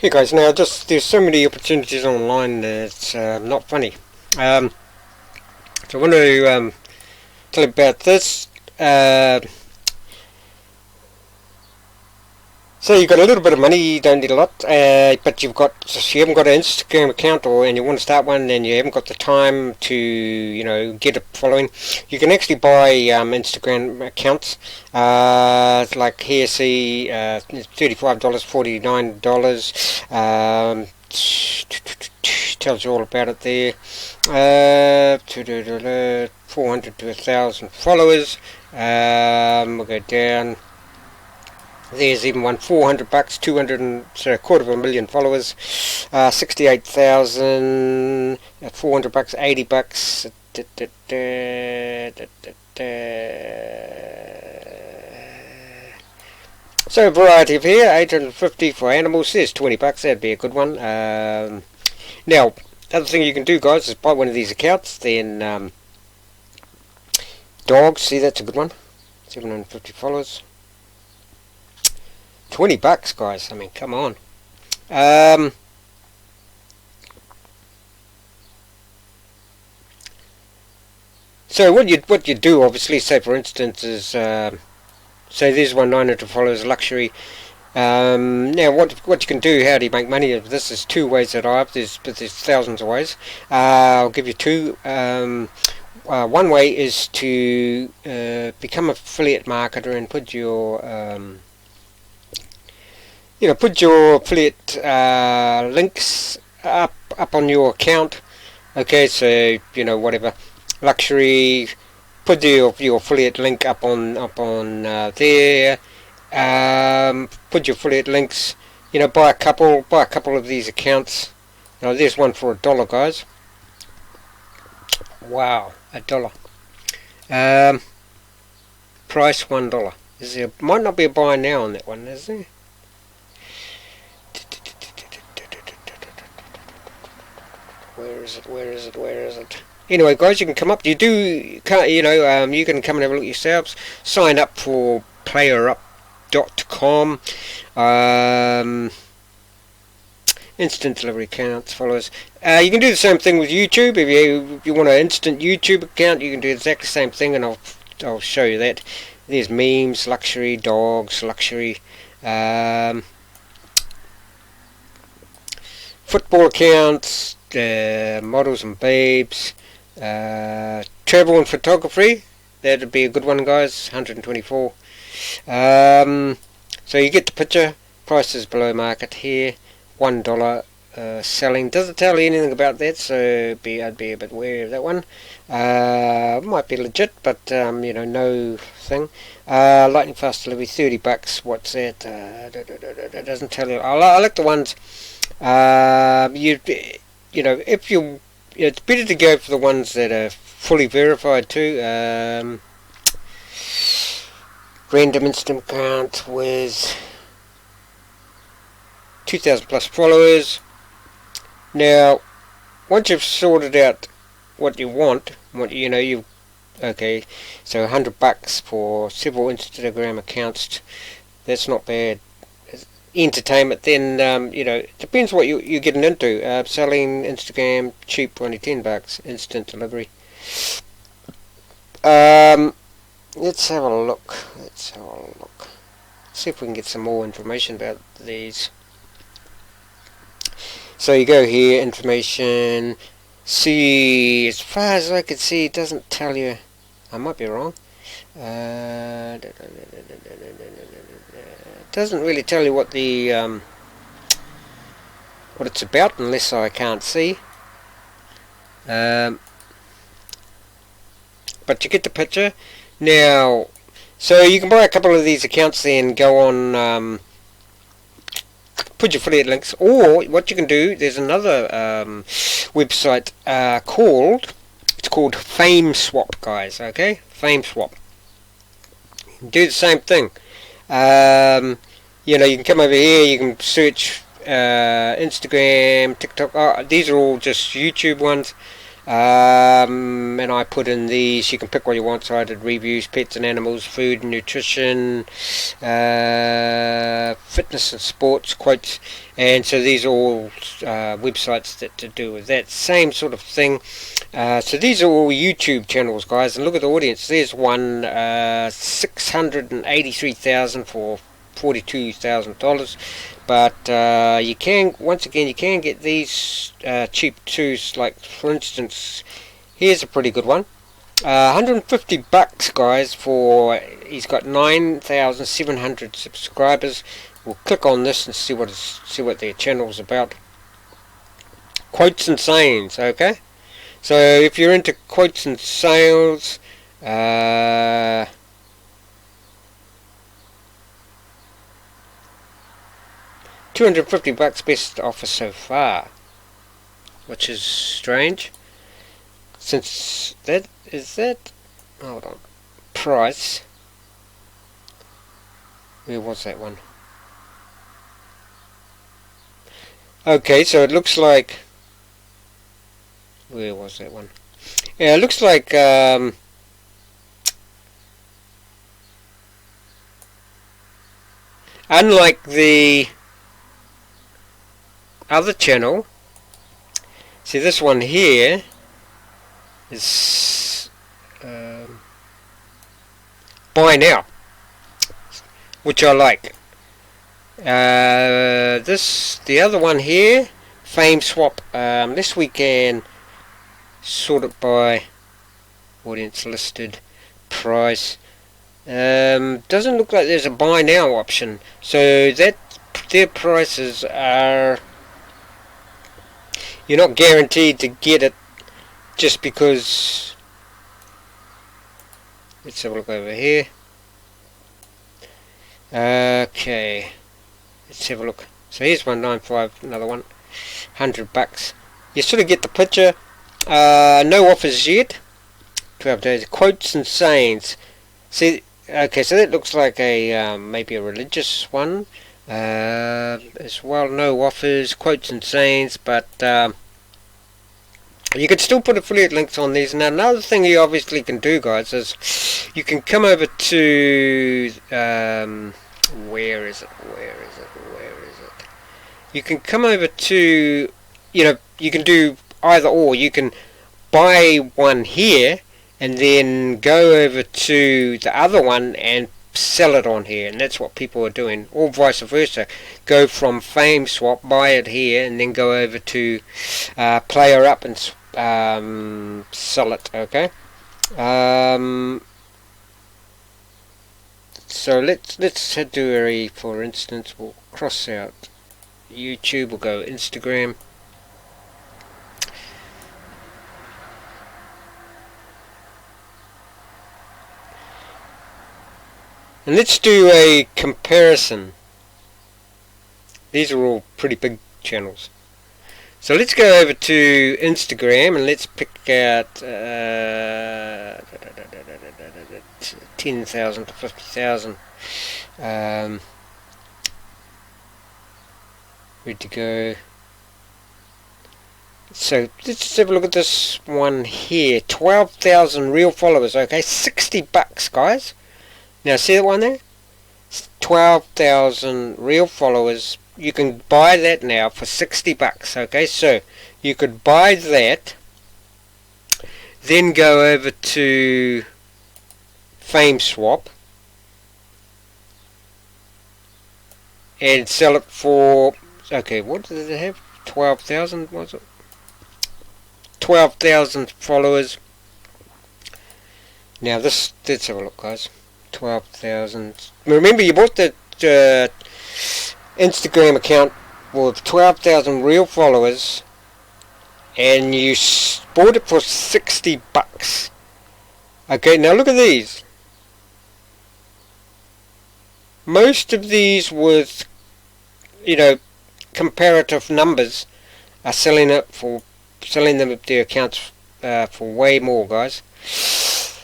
Hey guys, now there's so many opportunities online that it's not funny. So I want to tell you about this. So you've got a little bit of money, you don't need a lot, but you haven't got an Instagram account, and you want to start one, and you haven't got the time to get a following. You can actually buy Instagram accounts. Like here, see, $35, $49. Tells you all about it there. 400 to 1,000 followers. We'll go down. There's even one, $400, 200 and a quarter of a million followers, 68,000 at $400, $80. So a variety of here, 850 for animals. There's $20. That'd be a good one. Now, other thing you can do, guys, is buy one of these accounts. Then dogs. See, that's a good one. 750 followers. $20, guys. I mean, come on. So what you do, obviously, say for instance, is say there's one 900 followers, luxury. Now what you can do, how do you make money of this? Is two ways that I have. There's thousands of ways. I'll give you two. One way is to become an affiliate marketer and put your put your affiliate links up on your account. Okay, so whatever luxury, put your affiliate link up on there. Put your affiliate links. Buy a couple of these accounts. There's one for $1, guys. Wow, $1. Price $1. Might not be a buy now on that one, is there? Where is it? Anyway, guys, you can come up. You can come and have a look yourselves. Sign up for playerup.com. Instant delivery accounts, followers. You can do the same thing with YouTube. If you want an instant YouTube account, you can do the exact same thing, and I'll show you that. There's memes, luxury, dogs, luxury. Football accounts, models and babes, travel and photography. That'd be a good one, guys. 124. So you get the picture. Prices below market here. $1 selling. Doesn't tell you anything about that, so I'd be a bit wary of that one. Might be legit, but no thing. Lightning fast delivery, $30. What's that? It doesn't tell you. I like the ones. It's better to go for the ones that are fully verified too. Random instant account with 2,000 plus followers. Now, once you've sorted out what you want, okay, so $100 for several Instagram accounts. That's not bad. Entertainment, then depends what you're getting into. Selling Instagram cheap, only $10. Instant delivery. Let's have a look. See if we can get some more information about these. So you go here, information. See, as far as I can see, it doesn't tell you. I might be wrong. Doesn't really tell you what the what it's about, unless I can't see. But you get the picture. Now, so you can buy a couple of these accounts, then go on, put your affiliate links, or what you can do, there's another website it's called FameSwap, guys. Okay, FameSwap. You can do the same thing. You can come over here, you can search Instagram, TikTok. These are all just YouTube ones. And I put in these. You can pick what you want. So I did reviews, pets and animals, food and nutrition, fitness and sports, quotes, and so these are all websites that to do with that same sort of thing. So these are all YouTube channels, guys, and look at the audience. There's one 683,000 for $42,000. But you can, once again, you can get these cheap too. Like for instance, here's a pretty good one. 150 bucks, guys. For he's got 9,700 subscribers. We'll click on this and see what their channel's about. Quotes and sayings, okay. So if you're into quotes and sales, 250 bucks best offer so far, which is strange, since that is that. Hold on, price. Where was that one? Okay, so it looks like. Where was that one? Yeah, it looks like unlike the other channel, see this one here is buy now, which I like. The other one here, Fame Swap, unless we can sort it by audience listed, price, doesn't look like there's a buy now option, so that their prices are, you're not guaranteed to get it just because. Let's have a look over here. Okay, let's have a look. So here's 195, another one, 100 bucks. You sort of get the picture. No offers yet. 12 days. Quotes and sayings. See, okay, so that looks like a maybe a religious one as well. No offers, quotes and sayings, but you can still put affiliate links on these. Now, another thing you obviously can do, guys, is you can come over to where is it? You can come over to, you can do either or. You can buy one here and then go over to the other one and sell it on here, and that's what people are doing, or vice versa. Go from Fame Swap, buy it here, and then go over to Player Up and sell it. Okay. So let's do a, for instance, we'll cross out YouTube, we'll go Instagram. And let's do a comparison. These are all pretty big channels. So let's go over to Instagram and let's pick out 10,000 to 50,000. Where'd to go? So let's have a look at this one here. 12,000 real followers. Okay, 60 bucks, guys. Now see that one there? 12,000 real followers. You can buy that now for 60 bucks. Okay, so you could buy that, then go over to Fame Swap and sell it for, okay, what did it have? 12,000 was it? 12,000 followers. Now this, let's have a look, guys. 12,000. Remember, you bought the Instagram account with 12,000 real followers, and you bought it for 60 bucks. Okay, now look at these. Most of these with, comparative numbers are selling them their accounts for way more, guys.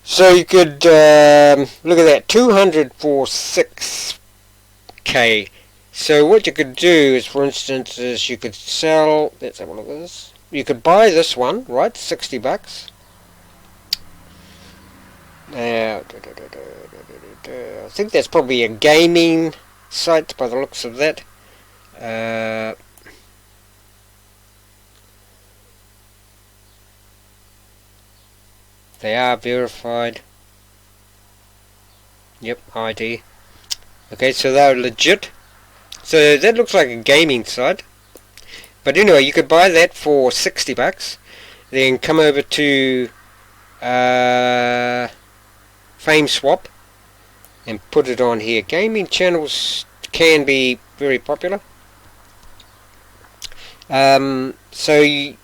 So you could look at that, 200 for 6k. So what you could do is, for instance, is you could sell. Let's have a look at this. you could buy this one, right? $60. Now, I think that's probably a gaming site by the looks of that. They are verified. Yep, ID. Okay, so they're legit. So that looks like a gaming site. But anyway, you could buy that for $60. Then come over to Fame Swap and put it on here. Gaming channels can be very popular. So you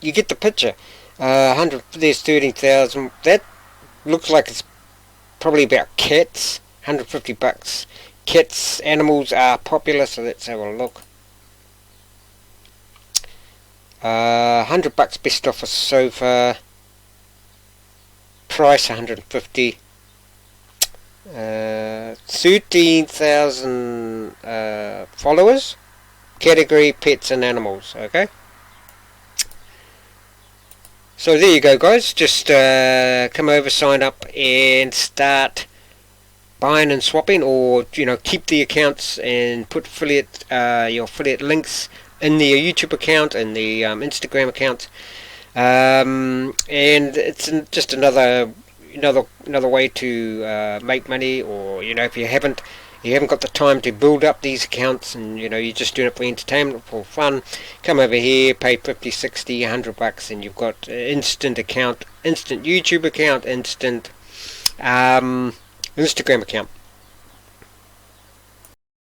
get the picture. 100. There's 13,000. That looks like it's probably about cats. $150. Cats, animals are popular, so let's have a look. $100 best offer so far. Price $150. 13,000 followers. Category pets and animals. Okay. So there you go, guys. Just come over, sign up, and start buying and swapping, or keep the accounts and put your affiliate links in the YouTube account and the Instagram account, and it's just another way to make money. Or if you haven't got the time to build up these accounts, and you're just doing it for entertainment, for fun, come over here, pay 50, 60, $100, and you've got instant account, instant YouTube account, instant Instagram account.